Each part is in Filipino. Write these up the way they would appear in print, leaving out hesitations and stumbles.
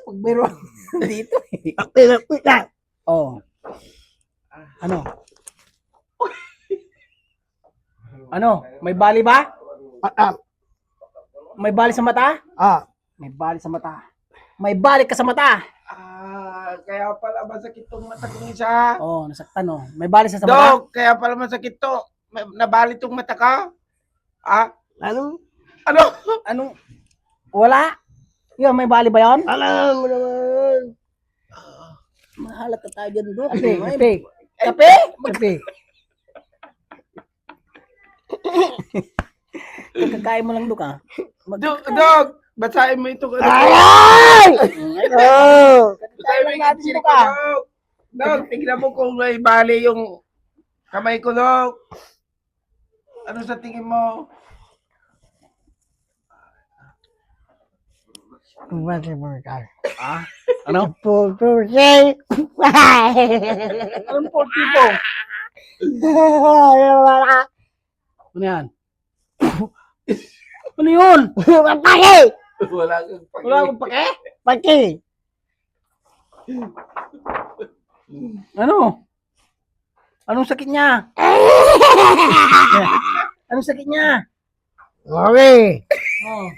pag meron dito eh. Wait lang. Oh. Ano? Ano? May bali ba? May bali sa mata? May bali sa mata. May bali ka sa mata. Kaya pala masakit tong mata kong isa. Oh, nasaktan oh. May bali sa mata? Dok, kaya pala masakit to. Nabali tong mata ka? Ano? Ano? Anong? Wala? Yun, may bali ba yun? Alam mo naman. Mahalat ka tayo dyan, bro. Kape. Kape? Kape. Kakain mo lang, Dok, ah. Dok, basahin mo ito. Ay! Oh! Basahin mo yung natin sili ito ko, ka. Dok. Dok, tignan mo kung may bali yung kamay ko, Dok. Ano sa tingin mo? Mati mo ka. Ano? Puto say. Anong porty po? Wala. Ano yan? Ano yun? Paki! Wala kang pag- Wala akong pake? Paki! Ano? Anong sakit niya? Anong sakit niya? Mami! Oh.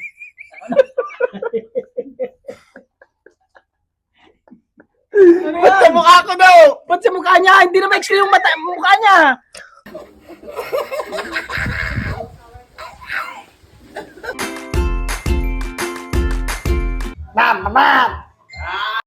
Ano Ba't sa yan? mukha ko, Dok? Ba't sa mukha niya? Hindi na ma-explain yung mukha niya. Mama!